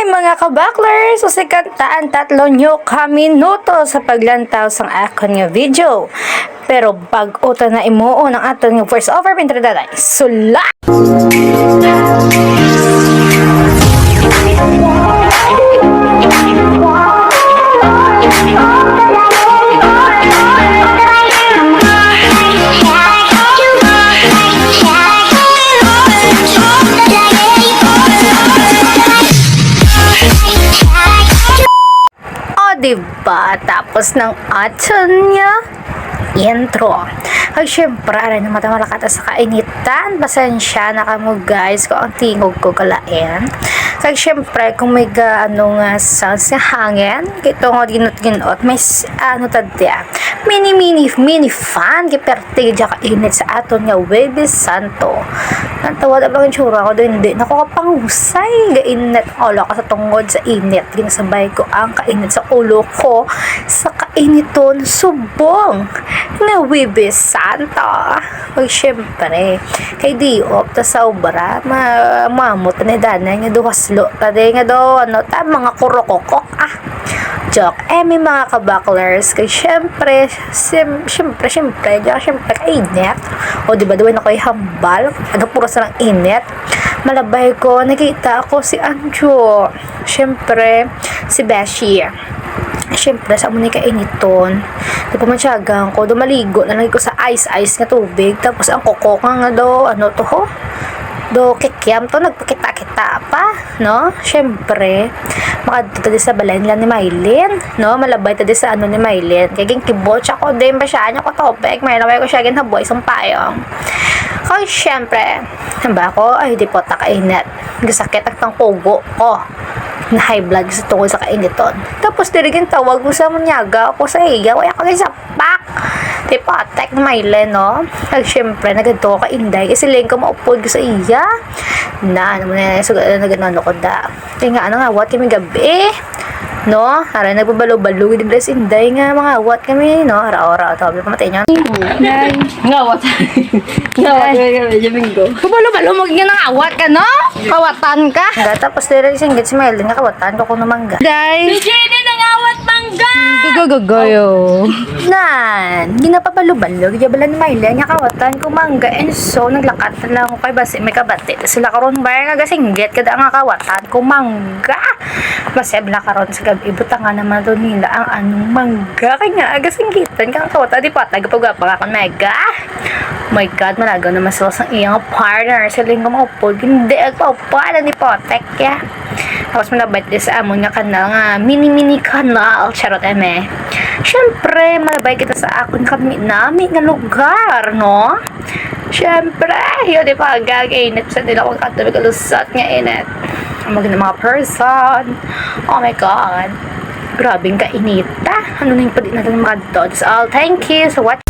Hi mga kabaklers! Usikat taan 3 minuto sa paglantaw sang akon nga video. Pero bag-ota na imuo ng aton nga first over pintradaday. Sula! Diba? Tapos ng aton niya intro. Ay, syempre, aray na matamalakata sa kainitan. Pasensya na ka mo guys kung ang tingog ko kalain. Kaya syempre, kung may nga sounds nga hangin, kito nga ginot-ginot, may tadya. Mini fan, kipertig dya kainit sa aton nga Webes Santo. Nantawad abang yung tsura ko doon, hindi. Naku kapanghusay, gainit ulo ka sa tungod sa init. Ginasabay ko ang kainit sa ulo ko sa kainiton subong na Webes Santo. Pag syempre, kay Diop, ta sa ubra, mamot na danay nga duhaslo. Tade nga do, mga kurokokok, joke. May mga kabaklers, kay syempre, kainit. O, diba, duwin ako yung hambal, puro sa lang init. Malabay ko, nakita ako si Anjo. Syempre, si Beshi. Syempre, sa muna kainiton. Di pa mansyagang ko, dumaligo, nalagay ko sa ice nga tubig. Tapos, ang kokok nga do, do kikiam to, nagpakita-kita pa, no? Syempre, makadito sa balay nila ni Maylin, no? Malabay tadi sa ni Maylin. Kaya kibot siya ko, din ba siya niya ko topek, may naway ko siya ginhaboy, isang payong. Kaya syempre, hamba ko, ay di po takainit. Gasakit ang tangkugo ko. Na high blood sa tungkol sa kainiton. Tapos dirigin tawag ko sa munyaga ako sa iya, wala ko sa pak. Tipo, attack na Maylin, no? Kaya syempre, naganto ka inday, kasi lang ko maupod ko sa iya. Na, ano mo na, so, naganono ko da. Kaya nga, what kami gabi, no? Aray, nagbabalo-balo, di bless inday nga, mga what kami, no? Ara-ora, tabi pa matay niya. Ngawat. Ngawat kami, Jamingo. Balo-balo, magiging awat ka, no? Kawatan ka. Tapos, direct singgit si Maylin nga, kawatan ko kung namangga. Day! Si Jenny nangawat mangga! Gagagayo. Nan, ginapabalo-balo, giyabala ni Maylin nga kawatan ko mangga, and so, naglakat na lang ako kay Basi, may kabati. Sila karon ba nga gasinggit, kada nga kawatan ko mangga. Maseb na karon sa gabi, butang nga naman doon nila ang anong mangga. Kaya nga, gasinggitan ka ang kawatan, di pa, tagapag-apag ako mega. My God, malagaw naman sila sa iyang partner. Sila yung maupod, hindi agpaupalan ni Potek, ya. Tapos malabait din sa amon nga kanal nga mini kanal, charot syempre malabay kita sa akon kami nami nga lugar, no? Syempre yun di pa gagainit sa nila kung katulog alusat nga init mga person. Oh my God, grabing kainita. Ano na yung pwede natin makadod. So, thank you so watching.